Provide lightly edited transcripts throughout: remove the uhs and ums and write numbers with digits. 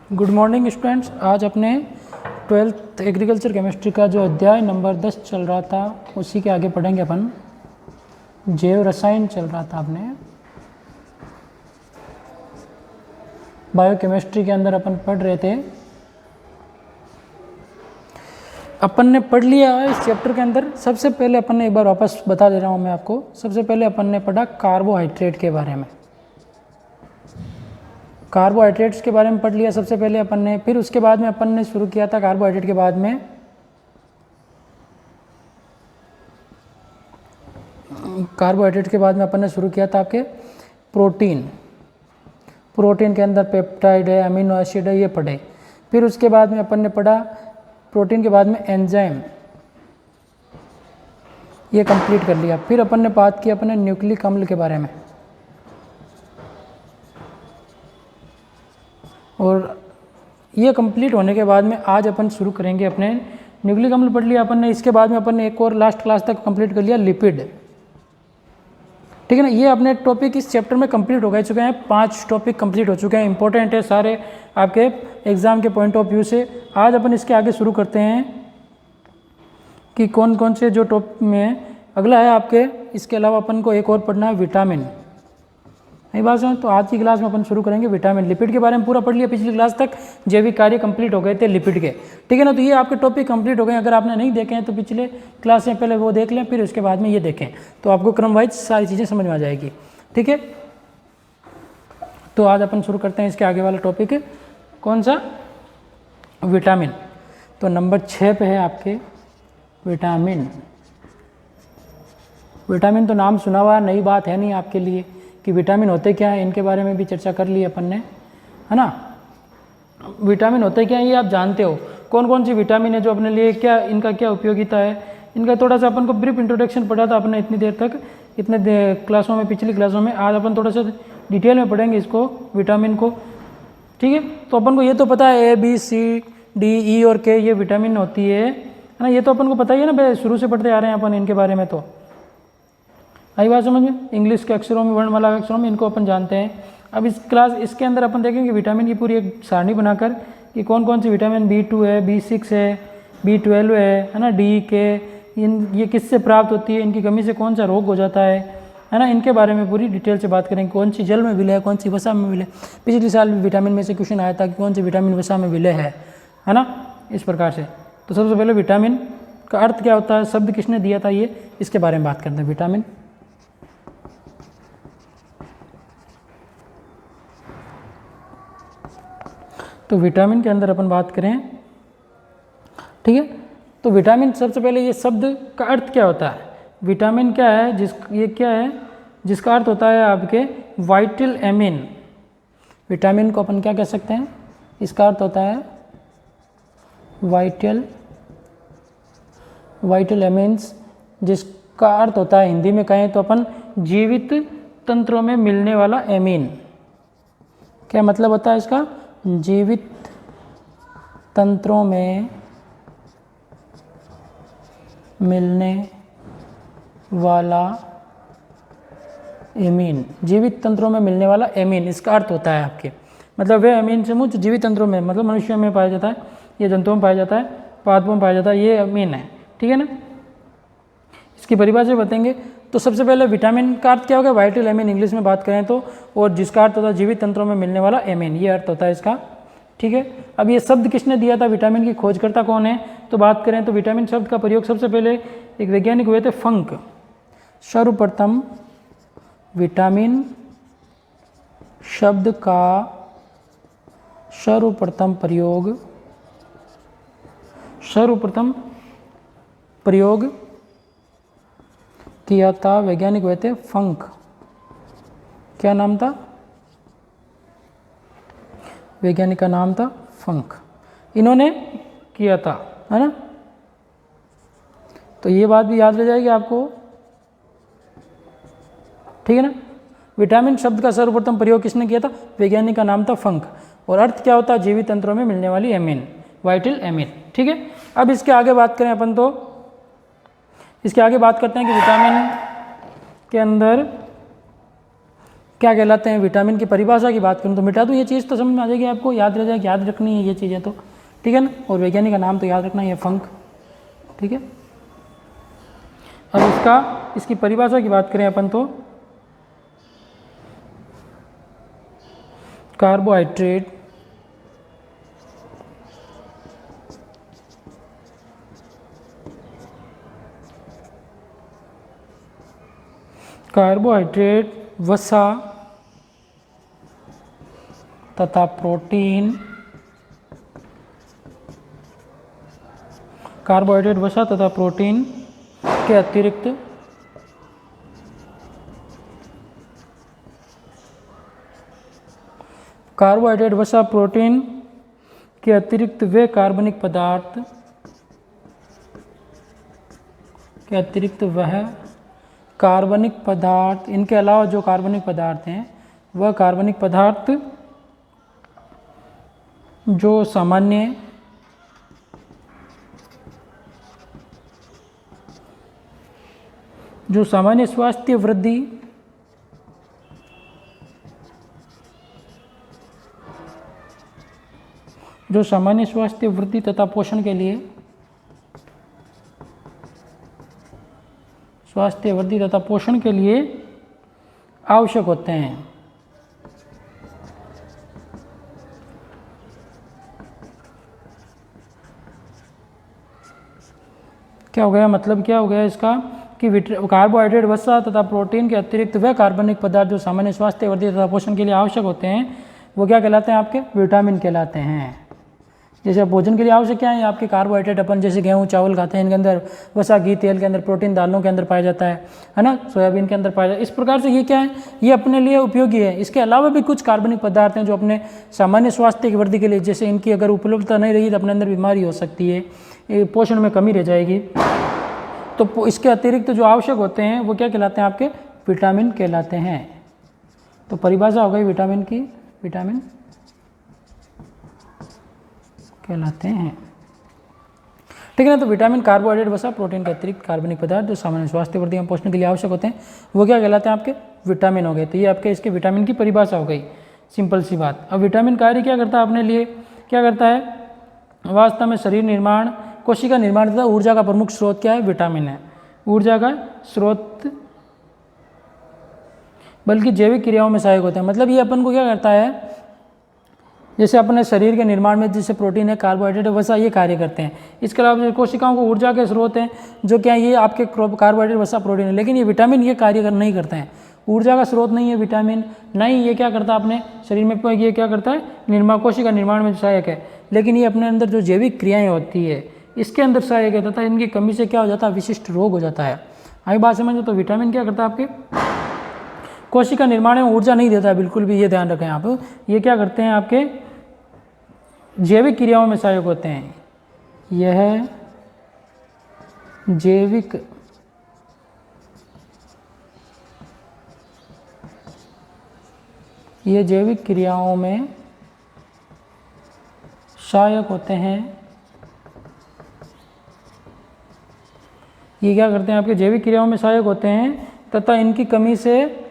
Good morning students. आज अपने 12th agriculture chemistry का जो अध्याय नंबर 10 चल रहा था उसी के आगे पढ़ेंगे अपन। जैव रसायन चल रहा था अपने बायोकेमिस्ट्री के अंदर अपन पढ़ रहे थे। अपन ने पढ़ लिया इस चैप्टर के अंदर। सबसे पहले अपन ने एक बार वापस बता दे रहा हूँ मैं आपको। सबसे पहले अपन ने पढ़ा कार्बोहाइड्रेट के बारे में। कार्बोहाइड्रेट्स के बारे में पढ़ लिया सबसे पहले अपन ने। फिर उसके बाद में अपन ने शुरू किया था कार्बोहाइड्रेट के बाद में अपन ने शुरू किया था आपके प्रोटीन। प्रोटीन के अंदर पेप्टाइड है, अमीनो एसिड है, ये पढ़े। फिर उसके बाद में अपन ने पढ़ा प्रोटीन के बाद में एंजाइम, ये कंप्लीट कर लिया। फिर अपन ने बात की अपने न्यूक्लिक अम्ल के बारे में, और ये कंप्लीट होने के बाद में आज अपन शुरू करेंगे अपने न्यूक्लिक अम्ल पढ़ लिया अपन ने। इसके बाद में अपन ने एक और लास्ट क्लास तक कंप्लीट कर लिया लिपिड। ठीक है ना। ये अपने टॉपिक इस चैप्टर में कंप्लीट हो गए चुके हैं। 5 टॉपिक कंप्लीट हो चुके हैं। इंपॉर्टेंट है सारे आपके एग्जाम के पॉइंट ऑफ व्यू से। आज अपन इसके आगे शुरू करते हैं कि कौन कौन से जो टॉपिक में अगला है आपके। इसके अलावा अपन को एक और पढ़ना है विटामिन। नहीं बात समझ? तो आज की क्लास में अपन शुरू करेंगे विटामिन। लिपिड के बारे में पूरा पढ़ लिया पिछली क्लास तक। जैविक कार्य कंप्लीट हो गए थे लिपिड के। ठीक है ना। तो ये आपके टॉपिक कंप्लीट हो गए। अगर आपने नहीं देखे हैं तो पिछले क्लास से पहले वो देख लें, फिर उसके बाद में ये देखें, तो आपको क्रम वाइज सारी चीज़ें समझ में आ जाएगी। ठीक है। तो आज अपन शुरू करते हैं इसके आगे वाला टॉपिक। कौन सा? विटामिन। तो नंबर 6 पे है आपके विटामिन। विटामिन तो नाम सुना हुआ, नई बात है नहीं आपके लिए कि विटामिन होते क्या हैं। इनके बारे में भी चर्चा कर ली अपन ने, है ना। विटामिन होते क्या हैं ये आप जानते हो। कौन कौन सी विटामिन है जो अपने लिए, क्या इनका क्या उपयोगिता है, इनका थोड़ा सा अपन को ब्रीफ इंट्रोडक्शन पढ़ा था अपने इतनी देर तक, क्लासों में, पिछली क्लासों में। आज अपन थोड़ा सा डिटेल में पढ़ेंगे इसको, विटामिन को। ठीक है। तो अपन को ये तो पता है ABCD E और K ये विटामिन होती है ना। ये तो अपन को पता ही है ना, शुरू से पढ़ते आ रहे हैं अपन इनके बारे में। तो आई बात समझ में? इंग्लिश के अक्षरों में, वर्णमाला के अक्षरों में इनको अपन जानते हैं। अब इसके अंदर अपन देखेंगे विटामिन की पूरी एक सारणी बनाकर कि कौन कौन सी विटामिन B2 है, B6 है, B12 है ना, D, K, ये किससे प्राप्त होती है, इनकी कमी से कौन सा रोग हो जाता है ना। इनके बारे में पूरी डिटेल से बात करेंगे। कौन सी जल में विलय है, कौन सी वसा में विलय। पिछले साल विटामिन में से क्वेश्चन आया था कि कौन सी विटामिन वसा में विलय है ना, इस प्रकार से। तो सबसे पहले विटामिन का अर्थ क्या होता है, शब्द किसने दिया था, ये इसके बारे में बात करते हैं। विटामिन तो विटामिन के अंदर अपन बात करें, ठीक है। तो विटामिन सबसे पहले ये शब्द का अर्थ क्या होता है। विटामिन क्या है, ये क्या है जिसका अर्थ होता है आपके वाइटल एमिन। विटामिन को अपन क्या कह सकते हैं, इसका अर्थ होता है वाइटल एमिन्स, जिसका अर्थ होता है हिंदी में कहें तो अपन जीवित तंत्रों में मिलने वाला एमीन। क्या मतलब होता है इसका? जीवित तंत्रों में मिलने वाला एमीन। जीवित तंत्रों में मिलने वाला एमीन, इसका अर्थ होता है आपके, मतलब वे एमीन समूह जो जीवित तंत्रों में, मतलब मनुष्यों में पाया जाता है, ये जंतुओं में पाया जाता है, पादपों में पाया जाता है, ये एमीन है। ठीक है ना। इसकी परिभाषा बताएंगे। तो सबसे पहले विटामिन का अर्थ क्या होगा, वाइटल एमिन इंग्लिश में बात करें तो, और जिसका अर्थ होता है जीवित तंत्रों में मिलने वाला एमिन, ये अर्थ होता है इसका। ठीक है। अब ये शब्द किसने दिया था, विटामिन की खोजकर्ता कौन है, तो बात करें तो विटामिन शब्द का प्रयोग सबसे पहले एक वैज्ञानिक हुए थे, फंक। सर्वप्रथम विटामिन शब्द का सर्वप्रथम प्रयोग किया था, वैज्ञानिक हुए थे फंक। क्या नाम था? वैज्ञानिक का नाम था फंक। इन्होंने किया था, है ना। तो ये बात भी याद रह जाएगी आपको। ठीक है ना। विटामिन शब्द का सर्वप्रथम प्रयोग किसने किया था, वैज्ञानिक का नाम था फंक। और अर्थ क्या होता है, जीवित तंत्रों में मिलने वाली एमिन, वाइटल एमिन। ठीक है। अब इसके आगे बात करें अपन, तो इसके आगे बात करते हैं कि विटामिन के अंदर क्या कहलाते हैं। विटामिन की परिभाषा की बात करूँ तो मिटा दूँ ये चीज़ तो समझ में आ जाएगी आपको, याद रह जाएगी, याद रखनी है ये चीज़ें तो, ठीक है ना। और वैज्ञानिक का नाम तो याद रखना है, फंक, ठीक है। अब इसकी परिभाषा की बात करें अपन तो कार्बोहाइड्रेट वसा तथा प्रोटीन, कार्बोहाइड्रेट वसा तथा प्रोटीन के अतिरिक्त कार्बोहाइड्रेट वसा प्रोटीन के अतिरिक्त वे कार्बनिक पदार्थ के अतिरिक्त वह कार्बनिक पदार्थ, इनके अलावा जो कार्बनिक पदार्थ हैं वह कार्बनिक पदार्थ जो सामान्य स्वास्थ्य वृद्धि तथा पोषण के लिए आवश्यक होते हैं। क्या हो गया, मतलब क्या हो गया इसका कि कार्बोहाइड्रेट वसा तथा प्रोटीन के अतिरिक्त वह कार्बनिक पदार्थ जो सामान्य स्वास्थ्य वृद्धि तथा पोषण के लिए आवश्यक होते हैं वो क्या कहलाते हैं, आपके विटामिन कहलाते हैं। जैसे भोजन के लिए आवश्यक क्या है, आपके कार्बोहाइड्रेट अपन जैसे गेहूं चावल खाते हैं, इनके अंदर वसा घी तेल के अंदर, प्रोटीन दालों के अंदर पाया जाता है ना, सोयाबीन के अंदर पाया जाता है। इस प्रकार से ये क्या है, ये अपने लिए उपयोगी है। इसके अलावा भी कुछ कार्बनिक पदार्थ हैं जो अपने सामान्य स्वास्थ्य की वृद्धि के लिए, जैसे इनकी अगर उपलब्धता नहीं रही तो अपने अंदर बीमारी हो सकती है, पोषण में कमी रह जाएगी, तो इसके अतिरिक्त जो आवश्यक होते हैं वो क्या कहलाते हैं, आपके विटामिन कहलाते हैं। तो परिभाषा हो गई विटामिन की, विटामिन कहलाते हैं, ठीक है ना। तो विटामिन कार्बोहाइड्रेट वसा प्रोटीन के अतिरिक्त कार्बनिक पदार्थ जो सामान्य स्वास्थ्य वृद्धि एवं पोषण के लिए आवश्यक होते हैं वो क्या कहलाते हैं, आपके विटामिन हो गए। तो ये आपके इसके विटामिन की परिभाषा हो गई, सिंपल सी बात। अब विटामिन कार्य क्या करता है अपने लिए, क्या करता है, वास्तव में शरीर निर्माण, कोशिका निर्माण तथा ऊर्जा का प्रमुख स्रोत क्या है, विटामिन है, ऊर्जा का स्रोत, बल्कि जैविक क्रियाओं में सहायक होते हैं। मतलब ये अपन को क्या करता है, जैसे अपने शरीर के निर्माण में जैसे प्रोटीन है, कार्बोहाइड्रेट है, वसा ये कार्य करते हैं। इसके अलावा कोशिकाओं को ऊर्जा के स्रोत हैं जो क्या है, ये आपके कार्बोहाइड्रेट वसा प्रोटीन है। लेकिन ये विटामिन ये कार्य नहीं करते हैं, ऊर्जा का स्रोत नहीं है विटामिन, नहीं ये क्या करता है अपने शरीर में, ये क्या करता है, निर्माण, कोशिका निर्माण में सहायक है। लेकिन ये अपने अंदर जो जैविक क्रियाएँ होती है इसके अंदर सहायक है तथा इनकी कमी से क्या हो जाता है, विशिष्ट रोग हो जाता है। आई बात समझो। तो विटामिन क्या करता है, आपके कोशिका निर्माण में ऊर्जा नहीं देता है बिल्कुल भी, ये ध्यान रखें आप। ये क्या करते हैं, आपके जैविक क्रियाओं में सहायक होते हैं। यह जैविक क्रियाओं में सहायक होते हैं। ये क्या करते हैं, आपके जैविक क्रियाओं में सहायक होते हैं तथा इनकी कमी से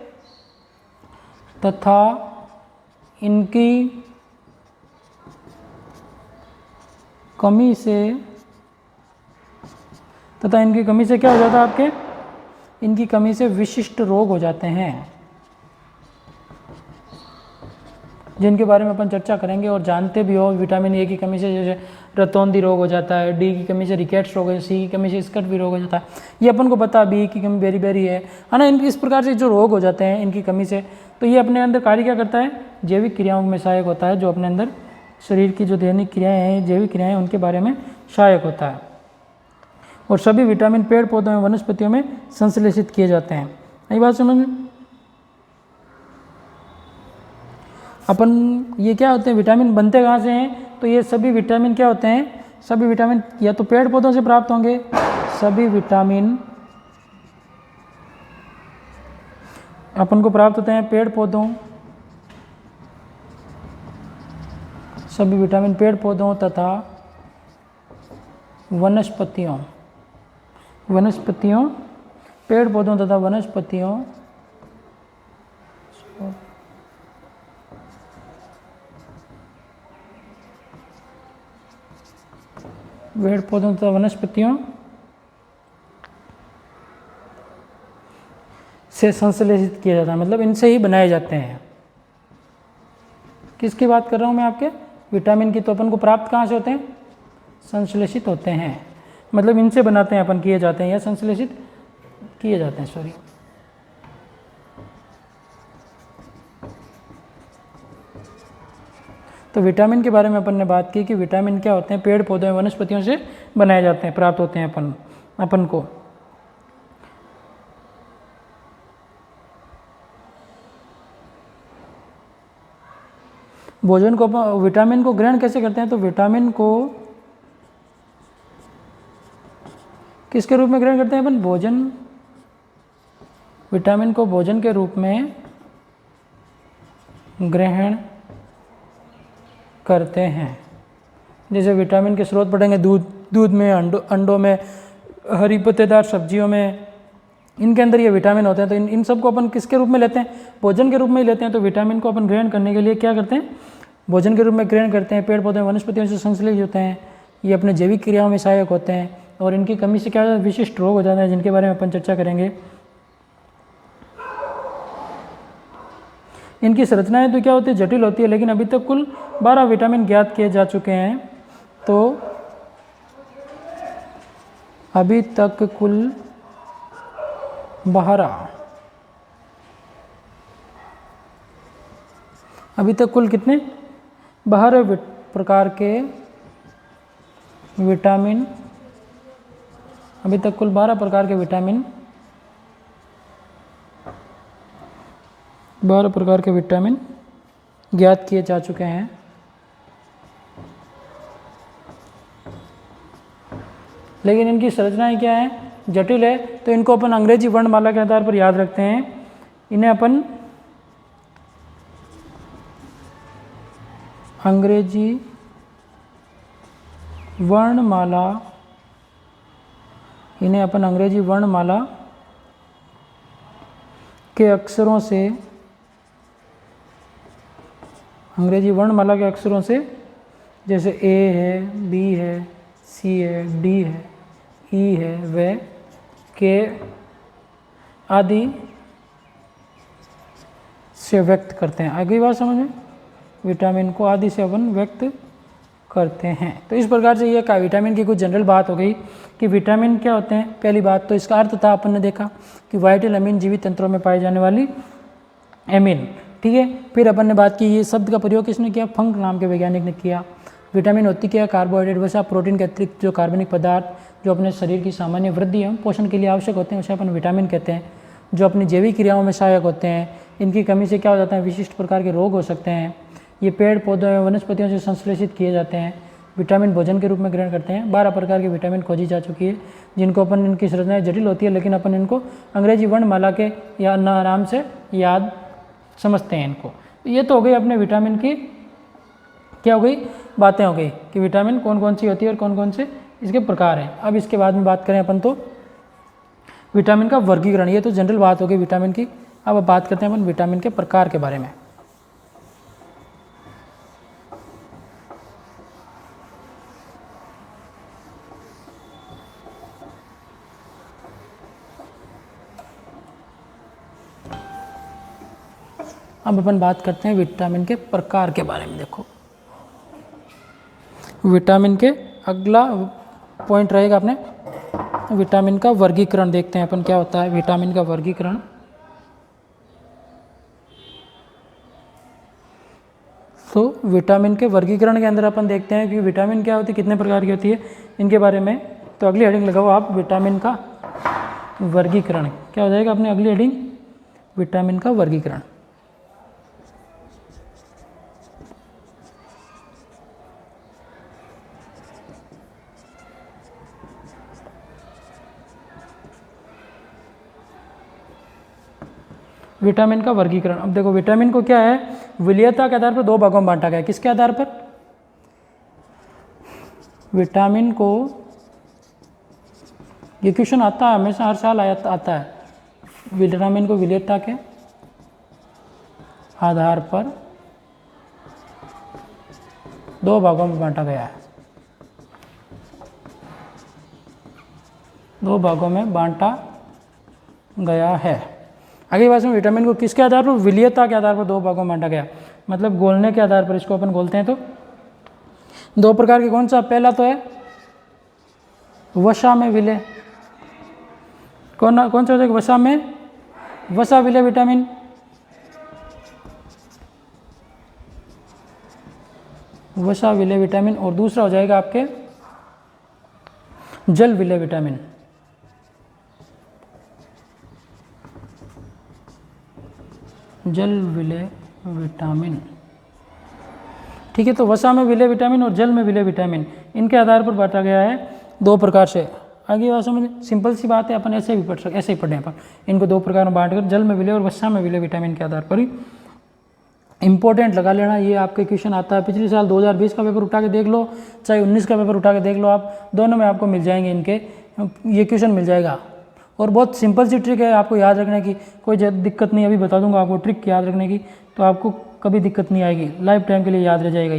क्या हो जाता है, आपके इनकी कमी से विशिष्ट रोग हो जाते हैं, जिनके बारे में अपन चर्चा करेंगे और जानते भी हो। विटामिन ए की कमी से जैसे रतौंधी रोग हो जाता है, डी की कमी से रिकेट्स रोग है, सी की कमी से स्कर्वी भी रोग हो जाता है, ये अपन को पता, बी की कमी बेरी है ना। इस प्रकार से जो रोग हो जाते हैं इनकी कमी से, तो ये अपने अंदर कार्य क्या करता है, जैविक क्रियाओं में सहायक होता है, जो अपने अंदर शरीर की जो दैनिक क्रियाएँ हैं, जैविक क्रियाएँ, उनके बारे में सहायक होता है। और सभी विटामिन पेड़ पौधों में, वनस्पतियों में संश्लेषित किए जाते हैं। यही बात समझ में। अपन ये क्या होते हैं, विटामिन बनते कहाँ से हैं, तो ये सभी विटामिन क्या होते हैं, सभी विटामिन या तो पेड़ पौधों से प्राप्त होंगे, सभी विटामिन अपन को प्राप्त होते हैं पेड़ पौधों, सभी विटामिन पेड़ पौधों तथा वनस्पतियों, पेड़ पौधों तथा वनस्पतियों पेड़ पौधों तथा वनस्पतियों से संश्लेषित किया जाता है, मतलब इनसे ही बनाए जाते हैं। किसकी बात कर रहा हूँ मैं आपके? विटामिन की। तो अपन को प्राप्त कहाँ से होते हैं? संश्लेषित होते हैं, मतलब इनसे बनाते हैं अपन, किए जाते हैं या संश्लेषित किए जाते हैं, सॉरी। तो विटामिन के बारे में अपन ने बात की कि विटामिन क्या होते हैं? पेड़ पौधों वनस्पतियों से बनाए जाते हैं, प्राप्त होते हैं अपन को। भोजन को विटामिन को ग्रहण कैसे करते हैं? तो विटामिन को किसके रूप में ग्रहण करते हैं अपन? भोजन। विटामिन को भोजन के रूप में ग्रहण करते हैं। जैसे विटामिन के स्रोत पढ़ेंगे दूध में, अंडों में, हरी पत्तेदार सब्जियों में, इनके अंदर ये विटामिन होते हैं। तो इन सबको अपन किसके रूप में लेते हैं? भोजन के रूप में ही लेते हैं। तो विटामिन को अपन ग्रहण करने के लिए क्या करते हैं? भोजन के रूप में ग्रहण करते हैं। पेड़ पौधे वनस्पतियों से संश्लेषित होते हैं, ये अपने जैविक क्रियाओं में सहायक होते हैं, और इनकी कमी से क्या विशिष्ट रोग हो जाते हैं, जिनके बारे में अपन चर्चा करेंगे। इनकी संरचनाएं तो क्या होती है? जटिल होती है, लेकिन अभी तक कुल 12 विटामिन ज्ञात किए जा चुके हैं। तो अभी तक कुल 12, अभी तक कुल कितने? 12 प्रकार के विटामिन, अभी तक कुल 12 प्रकार के विटामिन, 12 प्रकार के विटामिन ज्ञात किए जा चुके हैं। लेकिन इनकी संरचनाएं क्या है? जटिल है। तो इनको अपन अंग्रेजी वर्णमाला के आधार पर याद रखते हैं। इन्हें अपन अंग्रेजी वर्णमाला, इन्हें अपन अंग्रेजी वर्णमाला के अक्षरों से, अंग्रेजी वर्णमाला के अक्षरों से, जैसे ए है, बी है, सी है, डी है, ई है, व, के आदि से व्यक्त करते हैं। आगे बात समझ में? विटामिन को आदि से अपन व्यक्त करते हैं। तो इस प्रकार से ये विटामिन की कुछ जनरल बात हो गई कि विटामिन क्या होते हैं। पहली बात तो इसका अर्थ था, अपन ने देखा कि वाइटल अमीन जीवित तंत्रों में पाई जाने वाली एमीन, ठीक है। फिर अपन ने बात की, ये शब्द का प्रयोग किसने किया? फंक नाम के वैज्ञानिक ने किया। विटामिन होती क्या? कार्बोहाइड्रेट, वैसा प्रोटीन के अतिरिक्त जो कार्बनिक पदार्थ जो अपने शरीर की सामान्य वृद्धि एवं पोषण के लिए आवश्यक होते हैं, उसे अपन विटामिन कहते हैं, जो अपनी जैविक क्रियाओं में सहायक होते हैं। इनकी कमी से क्या हो जाता है? विशिष्ट प्रकार के रोग हो सकते हैं। ये पेड़ पौधों एवं वनस्पतियों से संश्लेषित किए जाते हैं। विटामिन भोजन के रूप में ग्रहण करते हैं। 12 प्रकार के विटामिन खोजी जा चुकी है, जिनको अपन, इनकी संरचनाएं जटिल होती है, लेकिन अपन इनको अंग्रेजी वर्णमाला के या नाम से याद समझते हैं इनको। ये तो हो गई अपने विटामिन की क्या हो गई? बातें हो गई कि विटामिन कौन कौन सी होती है और कौन कौन से इसके प्रकार हैं। अब इसके बाद में बात करें अपन तो विटामिन का वर्गीकरण। ये तो जनरल बात हो गई विटामिन की। अब बात करते हैं अपन विटामिन के प्रकार के बारे में। अब अपन बात करते हैं विटामिन के प्रकार के बारे में। देखो, विटामिन के अगला पॉइंट रहेगा अपने विटामिन का वर्गीकरण। देखते हैं अपन क्या होता है विटामिन का वर्गीकरण। तो विटामिन के वर्गीकरण के अंदर अपन देखते हैं कि विटामिन क्या होती है, कितने प्रकार की होती है, इनके बारे में। तो अगली हेडिंग लगाओ आप, विटामिन का वर्गीकरण। क्या हो जाएगा अपनी अगली हेडिंग? विटामिन का वर्गीकरण। विटामिन का वर्गीकरण। अब देखो, विटामिन को क्या है, विलेयता के आधार पर 2 भागों में बांटा गया है। किसके आधार पर? विटामिन को, ये क्वेश्चन आता है हमेशा, हर साल आता है। विटामिन को विलेयता के आधार पर 2 भागों में बांटा गया है। 2 भागों में बांटा गया है। आगे बात में विटामिन को किसके आधार पर, विलीयता के आधार पर 2 भागों में बांटा गया, मतलब घोलने के आधार पर इसको अपन घोलते हैं। तो 2 प्रकार के कौन सा, पहला तो है वसा में विलय, कौन सा हो जाएगा, वसा में, वसा विलय विटामिन, वसा विलय विटामिन, और दूसरा हो जाएगा आपके जल विलय विटामिन। जल विलय विटामिन, ठीक है। तो वसा में विलय विटामिन और जल में विलय विटामिन, इनके आधार पर बांटा गया है 2 प्रकार से। आगे बात समझ, सिंपल सी बात है, अपन ऐसे भी पढ़ सकते, ऐसे ही पढ़े अपन इनको 2 प्रकार में बांटकर, जल में विलय और वसा में विलय विटामिन के आधार पर ही। इंपॉर्टेंट लगा लेना, ये आपके क्वेश्चन आता है, पिछले साल 2020 का पेपर उठा के देख लो, चाहे 19 का पेपर उठा के देख लो, आप दोनों में आपको मिल जाएंगे इनके, ये क्वेश्चन मिल जाएगा। और बहुत सिंपल सी ट्रिक है आपको याद रखने की, कोई दिक्कत नहीं, अभी बता दूंगा आपको ट्रिक याद रखने की, तो आपको कभी दिक्कत नहीं आएगी, लाइफ टाइम के लिए याद रह जाएगा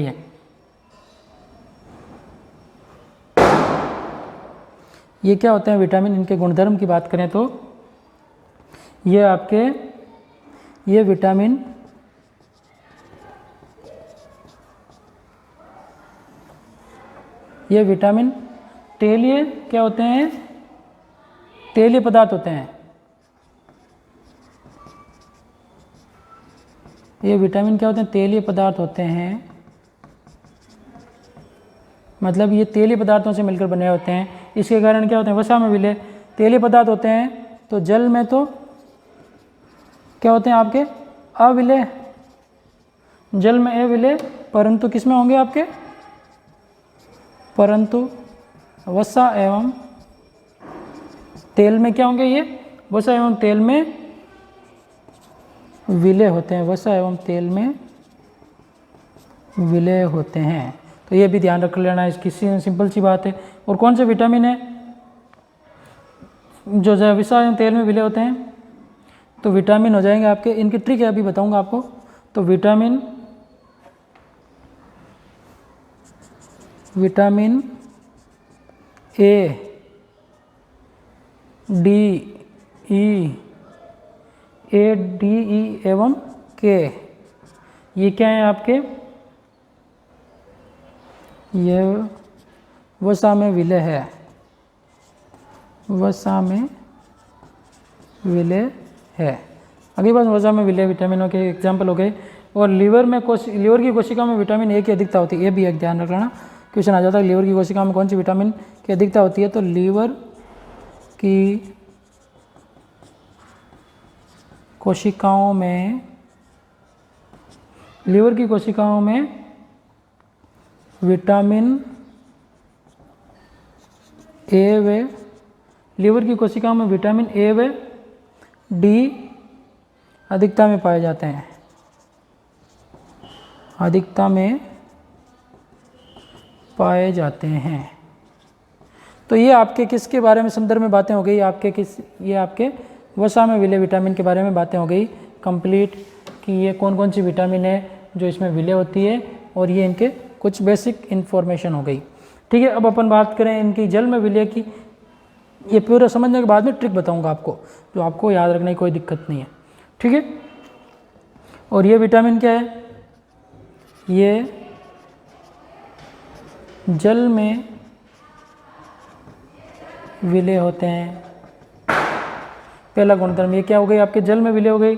ये क्या होते हैं विटामिन, इनके गुणधर्म की बात करें तो ये आपके, ये विटामिन तेलीय क्या होते हैं, तेलीय पदार्थ होते हैं। ये विटामिन क्या होते हैं, तेलीय पदार्थ होते हैं, मतलब ये तेलीय पदार्थों से मिलकर बने होते हैं। इसके कारण क्या होते हैं, वसा में विलय तेलीय पदार्थ होते हैं, तो जल में तो क्या होते हैं आपके, अविलय, जल में अविलय, परंतु किस में होंगे आपके, परंतु वसा एवं तेल में क्या होंगे, ये वसा एवं तेल में विलय होते हैं, वसा एवं तेल में विलय होते हैं। तो ये भी ध्यान रख लेना, इसकी सिंपल सी बात है। और कौन से विटामिन है जो वसा एवं तेल में विलय होते हैं, तो विटामिन हो जाएंगे आपके, इनकी ट्रिक है अभी बताऊंगा आपको। तो विटामिन ए, डी, ई एवं के, ये क्या है आपके, ये वसा में विलय है, वसा में विलय है। अगली बात, वसा में विलय विटामिनों के एग्जाम्पल हो गए। और लीवर की कोशिका में विटामिन ए की अधिकता होती है, ये भी एक ध्यान रखना, क्वेश्चन आ जाता है लीवर की कोशिका में कौन सी विटामिन की अधिकता होती है, तो लीवर की कोशिकाओं में विटामिन ए व लीवर की कोशिकाओं में विटामिन ए व डी अधिकता में पाए जाते हैं, अधिकता में पाए जाते हैं। तो ये आपके किसके बारे में संदर्भ में बातें हो गई, ये आपके वसा में विलय विटामिन के बारे में बातें हो गई कंप्लीट, कि ये कौन कौन सी विटामिन है जो इसमें विलय होती है, और ये इनके कुछ बेसिक इन्फॉर्मेशन हो गई। ठीक है, अब अपन बात करें इनकी जल में विलय की। ये पूरा समझने के बाद में ट्रिक बताऊंगा आपको, जो आपको याद रखने की कोई दिक्कत नहीं है। ठीक है, और ये विटामिन क्या है, ये जल में विलय होते हैं। पहला गुणधर्म ये क्या हो गई आपके, जल में विलय हो गई।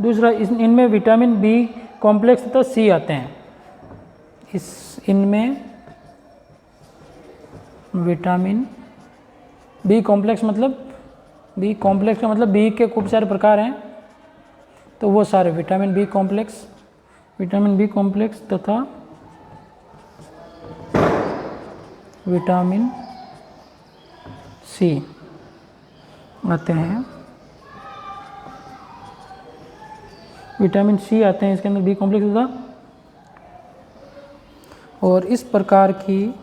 दूसरा, इनमें विटामिन बी कॉम्प्लेक्स तथा सी आते हैं। इनमें विटामिन बी कॉम्प्लेक्स का मतलब बी के खूब सारे प्रकार हैं, तो वो सारे विटामिन बी कॉम्प्लेक्स तथा विटामिन सी आते हैं। विटामिन सी आते हैं इसके अंदर, बी कॉम्प्लेक्स तथा, और इस प्रकार की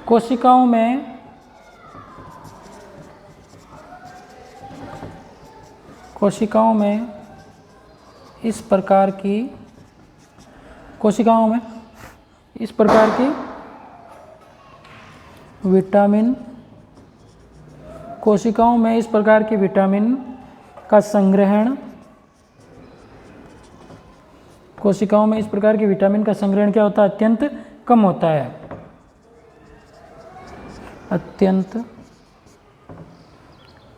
कोशिकाओं में इस प्रकार की विटामिन का संग्रहण क्या होता है? अत्यंत कम होता है, अत्यंत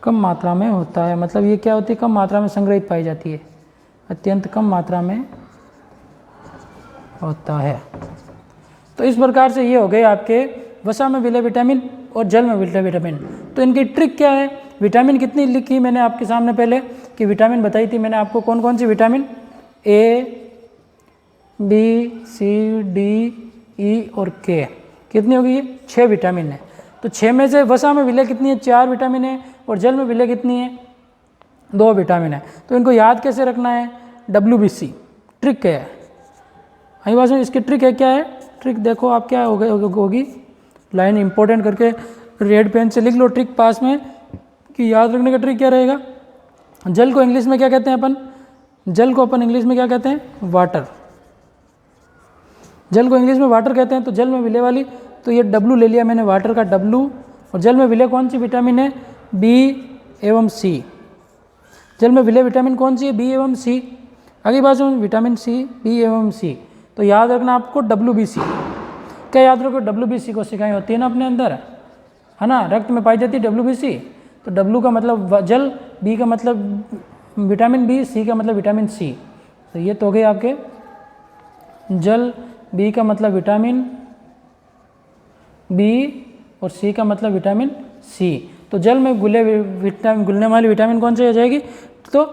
कम मात्रा में होता है। मतलब ये क्या होती है? कम मात्रा में संग्रहित पाई जाती है, अत्यंत कम मात्रा में होता है। तो इस प्रकार से ये हो गए आपके वसा में विलय विटामिन और जल में विलय विटामिन। तो इनकी ट्रिक क्या है? विटामिन कितनी लिखी मैंने आपके सामने पहले कि विटामिन बताई थी मैंने आपको, कौन कौन सी विटामिन? ए, बी, सी, डी, ई और के। कितनी होगी ये? 6 विटामिन है। तो 6 में से वसा में विलय कितनी है? 4 विटामिन है। और जल में विलय कितनी है? 2 विटामिन है। तो इनको याद कैसे रखना है? WBC ट्रिक है। आई बात में इसकी ट्रिक है, क्या है ट्रिक? देखो आप क्या होगी, लाइन इंपॉर्टेंट करके रेड पेन से लिख लो ट्रिक पास में, कि याद रखने का ट्रिक क्या रहेगा। जल को इंग्लिश में क्या कहते हैं अपन? जल को अपन इंग्लिश में क्या कहते हैं? वाटर। जल को इंग्लिश में वाटर कहते हैं। तो जल में विलय वाली, तो ये W ले लिया मैंने, वाटर का W। और जल में विलय कौन सी विटामिन है? B एवं C। जल में विलय विटामिन कौन सी है? B एवं C। आगे बात में विटामिन C, B एवं C। तो याद रखना आपको WBC। क्या याद रखो? WBC को सिखाई होती है ना अपने अंदर, है ना, रक्त में पाई जाती है WBC। तो W का मतलब जल, B का मतलब विटामिन B, C का मतलब विटामिन C। तो ये तो हो गए आपके जल, B का मतलब विटामिन B और C का मतलब विटामिन C। तो जल में घुलने वाली विटामिन कौन सी हो जाएगी? तो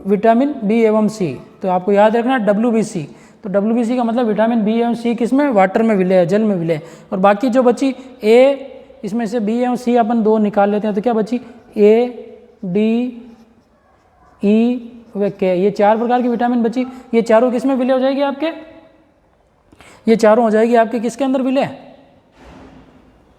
विटामिन B एवं C। तो आपको याद रखना WBC। तो WBC का मतलब विटामिन B एवं C किस में? वाटर में विलय है, जल में विलय। और बाकी जो बची A, इसमें से B एवं C अपन 2 निकाल लेते हैं। तो क्या बची? A, D, E व K। ये 4 प्रकार की विटामिन बची। ये चारों किस में विलय हो जाएगी आपके? ये चारों हो जाएगी आपके किसके अंदर विलय?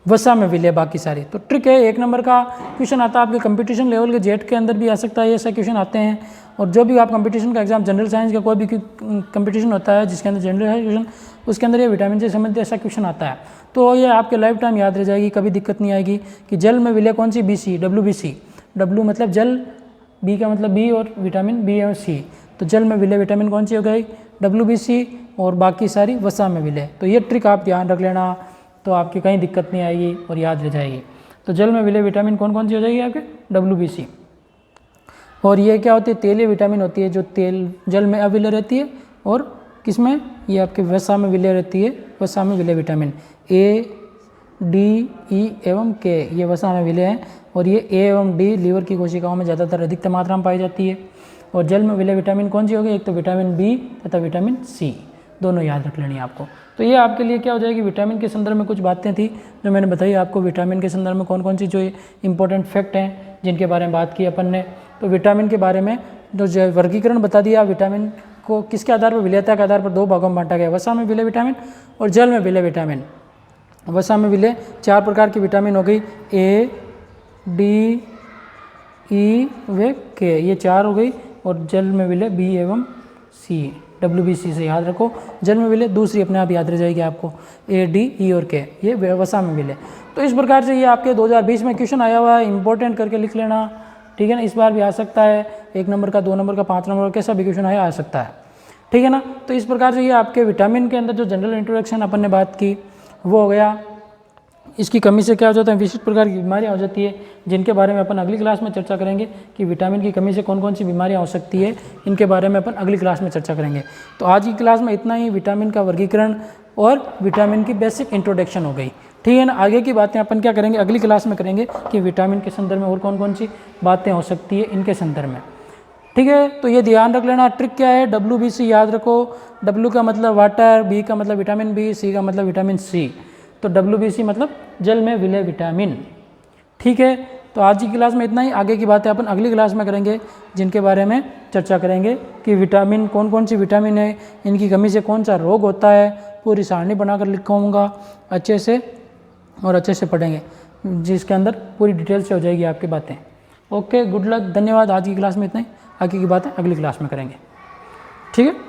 वसा में विलय बाकी सारी। तो ट्रिक है। 1 नंबर का क्वेश्चन आता है आपके कंपटीशन लेवल के, जेट के अंदर भी आ सकता है, ऐसा क्वेश्चन आते हैं। और जो भी आप कंपटीशन का एग्जाम, जनरल साइंस का कोई भी कंपटीशन होता है जिसके अंदर जनरल है क्वेश्चन, उसके अंदर ये विटामिन से संबंधित ऐसा क्वेश्चन आता है। तो ये आपके लाइफ टाइम याद रह जाएगी, कभी दिक्कत नहीं आएगी। कि जल में विलय कौन सी? BC, WBC। W मतलब जल, B का मतलब B और विटामिन B और C। तो जल में विलय विटामिन कौन सी हो गई? WBC। और बाकी सारी वसा में विलय। तो ये ट्रिक आप ध्यान रख लेना, तो आपकी कहीं दिक्कत नहीं आएगी और याद रह जाएगी। तो जल में विलय विटामिन कौन कौन सी हो जाएगी आपके? WBC। और ये क्या होती है? तेलीय विटामिन होती है, जो तेल जल में अविलय रहती है। और किस में? ये आपके वसा में विलय रहती है, वसा में विलय विटामिन A, D, E एवं K, ये वसा में विलय है। और ये A एवं D लीवर की कोशिकाओं में ज़्यादातर अधिकतर मात्रा में पाई जाती है। और जल में विलय विटामिन कौन सी होगी? एक तो विटामिन B तथा विटामिन C, दोनों याद रख लेनी है आपको। तो ये आपके लिए क्या हो जाएगी? विटामिन के संदर्भ में कुछ बातें थी जो मैंने बताई आपको। विटामिन के संदर्भ में कौन कौन सी जो इंपॉर्टेंट फैक्ट हैं जिनके बारे में बात की अपन ने। तो विटामिन के बारे में जो वर्गीकरण बता दिया, विटामिन को किसके आधार पर? विलयता के आधार पर 2 भागों में बांटा गया, वसा में विलय विटामिन और जल में विलय विटामिन। वसा में विलय 4 प्रकार की विटामिन हो गई, A, D, E व K, ये 4 हो गई। और जल में विलय B एवं C, WBC से याद रखो। जल में विलय दूसरी अपने आप याद रह जाएगी आपको, A, D, E और K, ये वसा में विलय। तो इस प्रकार से ये आपके 2020 में क्वेश्चन आया हुआ है, इंपॉर्टेंट करके लिख लेना, ठीक है ना। इस बार भी आ सकता है, 1 नंबर का, 2 नंबर का, 5 नंबर का, कैसा भी क्वेश्चन आया आ सकता है, ठीक है ना। तो इस प्रकार से ये आपके विटामिन के अंदर जो जनरल इंट्रोडक्शन अपन ने बात की वो हो गया। इसकी कमी से क्या हो जाता है? विशिष्ट प्रकार की बीमारियां हो जाती है, जिनके बारे में अपन अगली क्लास में चर्चा करेंगे कि विटामिन की कमी से कौन कौन सी बीमारियां हो सकती है, इनके बारे में अपन अगली क्लास में चर्चा करेंगे। तो आज की क्लास में इतना ही, विटामिन का वर्गीकरण और विटामिन की बेसिक इंट्रोडक्शन हो गई, ठीक है ना। आगे की बातें अपन क्या करेंगे? अगली क्लास में करेंगे कि विटामिन के संदर्भ में और कौन कौन सी बातें हो सकती है इनके संदर्भ में, ठीक है। तो ये ध्यान रख लेना। ट्रिक क्या है? WBC याद रखो। W का मतलब वाटर, B का मतलब विटामिन B, C का मतलब विटामिन C। तो WBC मतलब जल में विलय विटामिन, ठीक है। तो आज की क्लास में इतना ही, आगे की बातें अपन अगली क्लास में करेंगे, जिनके बारे में चर्चा करेंगे कि विटामिन कौन कौन सी विटामिन है, इनकी कमी से कौन सा रोग होता है, पूरी सारणी बनाकर लिखूँगा अच्छे से, और अच्छे से पढ़ेंगे, जिसके अंदर पूरी डिटेल से हो जाएगी आपकी बातें। ओके, गुड लक, धन्यवाद। आज की क्लास में इतना ही, आगे की बातें अगली क्लास में करेंगे, ठीक है।